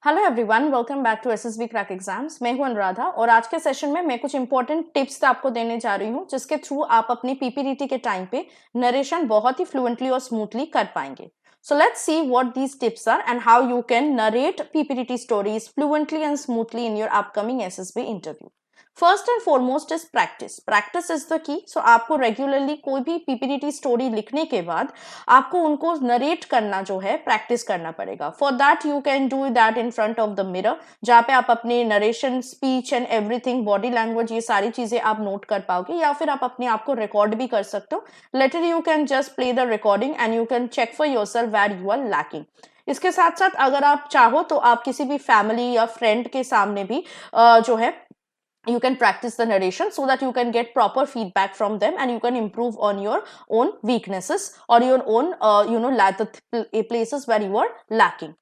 Hello everyone, welcome back to SSB crack exams. मैं हूं अनुराधा और आज के सेशन में मैं कुछ इंपॉर्टेंट टिप्स आपको देने जा रही हूं जिसके थ्रू आप अपनी पीपीटीटी के टाइम पे नरेशन बहुत ही फ्लुएंटली और स्मूथली कर पाएंगे। So let's see what these tips are and how you can narrate PPDT stories fluently and smoothly in your upcoming SSB interview. First and foremost is practice. Practice is the key. So आपको regularly कोई भी पीपीटीटी story लिखने के बाद आपको उनको narrate करना जो है प्रैक्टिस करना पड़ेगा। For that you can do that in front of the mirror, जहाँ पे आप अपने narration, speech and everything, body language, ये सारी चीजें आप नोट कर पाओगे, या फिर आप अपने आप को रिकॉर्ड भी कर सकते हो। Later you can just play the recording and you can check for yourself where you are lacking. इसके साथ साथ अगर आप चाहो तो आप किसी भी फैमिली या फ्रेंड के सामने भी जो है you can practice the narration so that you can get proper feedback from them and you can improve on your own weaknesses or your own the places where you are lacking.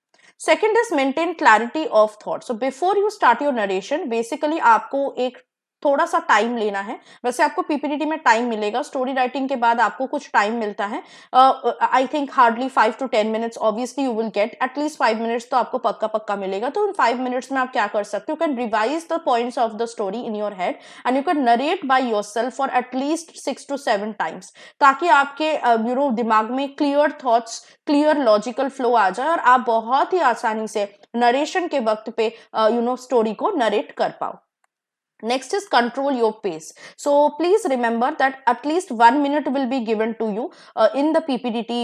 Second is maintain clarity of thought. So before you start your narration, basically आपको एक थोड़ा सा time लेना है। वैसे आपको पीपीटीटी में time मिलेगा, स्टोरी राइटिंग के बाद आपको कुछ टाइम मिलता है। I think hardly 5 to 10 minutes. Obviously you will get at least 5 minutes तो आपको पक्का पक्का मिलेगा। तो उन 5 मिनट्स में आप क्या कर सकते हो, you can revise the points of the story in your head and you can narrate by yourself for at least 6 to 7 times, ताकि आपके दिमाग में clear thoughts, clear logical flow आ जाए और आप बहुत ही आसानी से नरेशन के वक्त पे स्टोरी को नरेट कर पाओ। Next is control your pace. So please remember that at least 1 minute will be given to you in the PPTT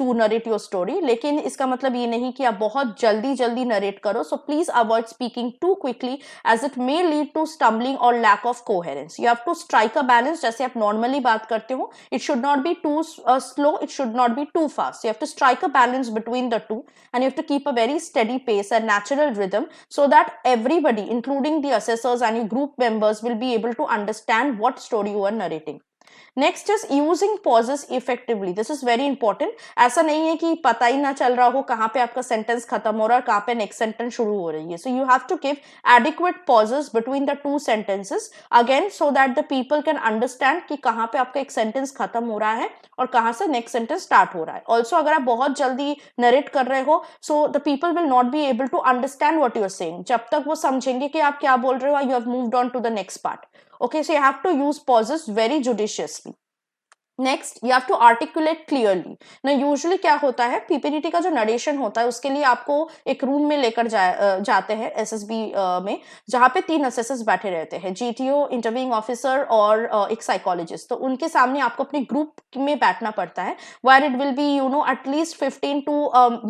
to narrate your story. लेकिन इसका मतलब ये नहीं कि आप बहुत जल्दी जल्दी नरेट करो. So please avoid speaking too quickly as it may lead to stumbling or lack of coherence. You have to strike a balance. जैसे आप normally बात करते हो, it should not be too slow, it should not be too fast. You have to strike a balance between the two and you have to keep a very steady pace and natural rhythm so that everybody, including the assessors and your group members, will be able to understand what story you are narrating. Next is using pauses effectively. This is very important. ऐसा नहीं है कि पता ही ना चल रहा हो कहाँ पे आपका सेंटेंस खत्म हो रहा है और कहाँ पे नेक्स्ट सेंटेंस शुरू हो रही है। So you have to give adequate pauses between the two sentences again so that the people can understand कि कहाँ पे आपका एक सेंटेंस खत्म हो रहा है और कहाँ से नेक्स्ट सेंटेंस स्टार्ट हो रहा है। ऑल्सो अगर आप बहुत जल्दी नरेट कर रहे हो, so the people will not be able to understand what you are saying. जब तक वो समझेंगे कि आप क्या बोल रहे हो, you have moved on to the next part. Okay, so you have to use pauses very judiciously. Next, you have to articulate clearly ना। यूजुअली क्या होता है, पीपीटीटी का जो नरेशन होता है उसके लिए आपको एक रूम में लेकर जाते हैं एसएसबी में, जहाँ पे 3 असेसर्स बैठे रहते हैं, जीटीओ, इंटरव्यूइंग ऑफिसर और एक साइकोलॉजिस्ट। तो उनके सामने आपको अपने ग्रुप में बैठना पड़ता है, where it will be at least 15 to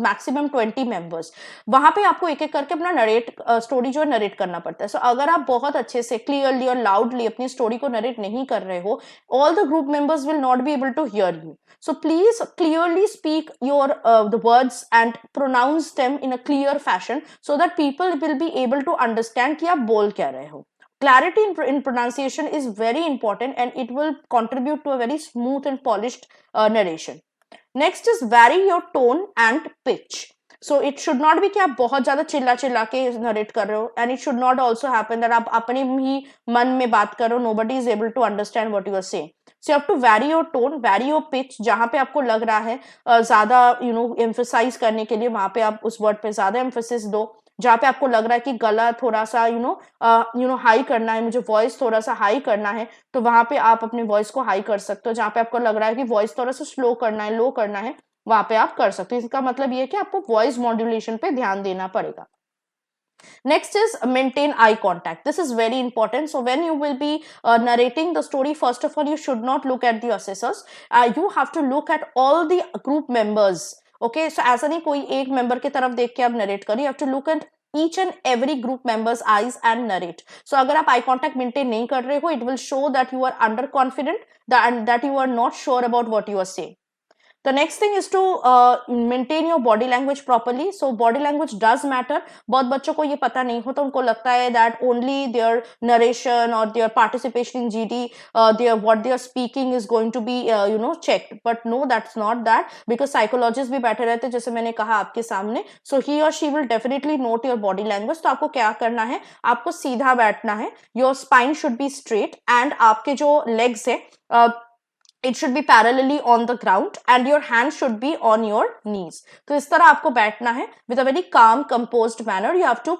maximum 20 members. वहां पे आपको एक एक करके अपना स्टोरी जो नरेट करना पड़ता है। सो अगर आप बहुत अच्छे से क्लियरली और लाउडली अपनी स्टोरी को नरेट नहीं कर रहे हो, all the group members will not be able to hear you. So please clearly speak your the words and pronounce them in a clear fashion so that people will be able to understand कि आप बोल क्या रहे हो. Clarity in pronunciation is very important and it will contribute to a very smooth and polished narration. Next is vary your tone and pitch. So it should not be कि आप बहुत ज्यादा चिल्ला चिल्ला के नरेट कर रहे हो, and it should not also happen that आप अपने ही मन में बात कर रहे हो, nobody is able to understand what you are saying. So you have to vary your tone, vary your pitch. जहां पे आपको लग रहा है ज्यादा emphasize करने के लिए, वहां पे आप उस वर्ड पे ज्यादा emphasis दो। जहाँ पे आपको लग रहा है कि गला थोड़ा सा हाई करना है, मुझे वॉइस थोड़ा सा हाई करना है, तो वहां पे आप अपने वॉइस को हाई कर सकते हो। जहाँ पे आपको लग रहा है कि वॉइस थोड़ा सा स्लो करना है, लो करना है, वहां पे आप कर सकते हो। इसका मतलब ये है कि आपको वॉइस मॉड्यूलेशन पे ध्यान देना पड़ेगा। Next is maintain eye contact. This is very important. So when you will be narrating the story, first of all, you should not look at the assessors. You have to look at all the group members. Okay, so ऐसा नहीं कोई एक member की तरफ देख के आप narrate करिए. You have to look at each and every group members eyes and narrate. So अगर आप eye contact maintain नहीं कर रहे हो, it will show that you are underconfident, that you are not sure about what you are saying. The next thing is to maintain your body language properly. So body language does matter. बहुत बच्चों को ये पता नहीं होता, उनको लगता है that only their narration or their participation in GD, what they are speaking is going to be checked. But no, that's not that, because psychologists भी बैठे रहते हैं जैसे मैंने कहा आपके सामने. So he or she will definitely note your body language. तो आपको क्या करना है, आपको सीधा बैठना है, your spine should be straight and आपके जो legs है It should be parallelly on the ground and your hands should be on your knees. तो इस तरह आपको बैठना है with a very calm, composed manner. You have to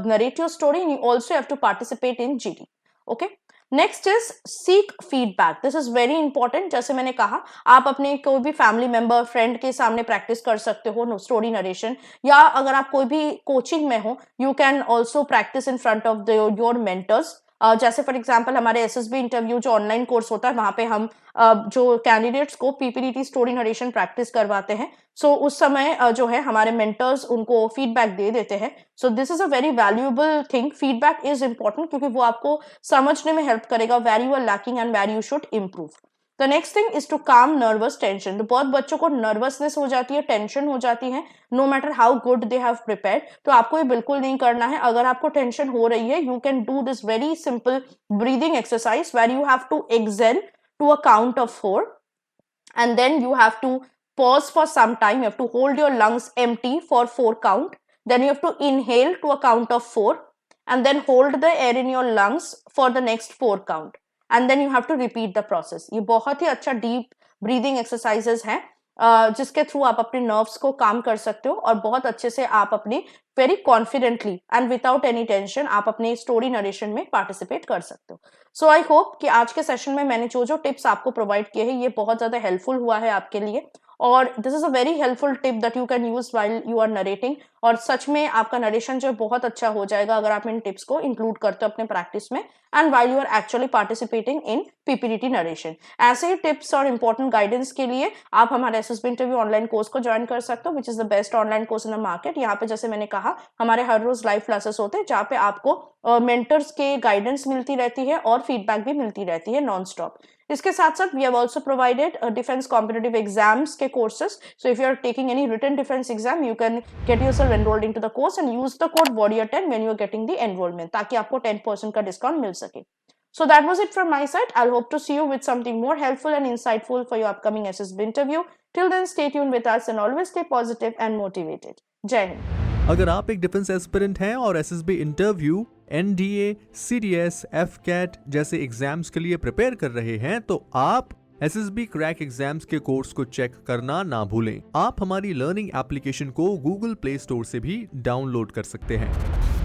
narrate your story and you also have to participate in GD. Okay. Next is seek feedback. This is very important. जैसे मैंने कहा, आप अपने कोई भी फैमिली मेंबर, फ्रेंड के सामने practice कर सकते हो स्टोरी नरेशन, या अगर आप कोई भी कोचिंग में हो, you can also practice in front of your mentors. जैसे फॉर एग्जांपल हमारे एसएसबी इंटरव्यू जो ऑनलाइन कोर्स होता है, वहां पे हम जो कैंडिडेट्स को पीपीटीटी स्टोरी नरेशन प्रैक्टिस करवाते हैं. सो उस समय जो है हमारे मेंटर्स उनको फीडबैक दे देते हैं. So this is a very valuable thing. Feedback is important क्योंकि वो आपको समझने में हेल्प करेगा where you are lacking and where you should improve. The next thing is to calm nervous tension. तो बहुत बच्चों को नर्वसनेस हो जाती है, टेंशन हो जाती है, no matter how good they have prepared. तो आपको ये बिल्कुल नहीं करना है. अगर आपको टेंशन हो रही है, you can do this very simple breathing exercise where you have to exhale to a count of 4 and then you have to pause for some time. You have to hold your lungs empty for 4 count. Then you have to inhale to a count of 4 and then hold the air in your lungs for the next 4 count and then you have to repeat the process. ये बहुत ही अच्छा deep breathing exercises हैं जिसके through आप अपने nerves को काम कर सकते हो और बहुत अच्छे से आप अपनी very confidently and without any tension आप अपने स्टोरी नरेशन में पार्टिसिपेट कर सकते हो. सो आई होप कि आज के सेशन में मैंने जो टिप्स आपको प्रोवाइड किए हैं ये बहुत ज्यादा हेल्पफुल हुआ है आपके लिए. और this is a very helpful tip that you can use while you are narrating. और सच में आपका नरेशन जो बहुत अच्छा हो जाएगा अगर आप इन टिप्स को इंक्लूड करते हो अपने प्रैक्टिस में and while you are actually participating in PPDT narration. ऐसे ही टिप्स और इंपॉर्टेंट गाइडेंस के लिए आप हमारे एसएसबी इंटरव्यू ऑनलाइन कोर्स को ज्वाइन कर सकते हो, which is the best online course in the market. यहाँ पे जैसे मैंने कहा हमारे हर रोज लाइव क्लासेस होते हैं जहाँ पे आपको मेंटर्स के गाइडेंस मिलती रहती है और फीडबैक भी मिलती रहती है नॉन स्टॉप. इसके साथ साथ we have also provided defence competitive exams के courses. So if you are taking any written defence exam you can get yourself enrolled into the course and use the code warrior10 when you are getting the enrolment, ताकि आपको 10% का discount मिल सके. So that was it from my side. I'll hope to see you with something more helpful and insightful for your upcoming SSB interview. Till then, stay tuned with us and always stay positive and motivated. Jai Hind. अगर आप एक defence aspirant हैं और SSB interview, NDA, CDS, AFCAT जैसे exams के लिए prepare कर रहे हैं तो आप एसएसबी क्रैक एग्जाम्स के कोर्स को चेक करना ना भूलें. आप हमारी लर्निंग एप्लीकेशन को गूगल प्ले स्टोर से भी डाउनलोड कर सकते हैं.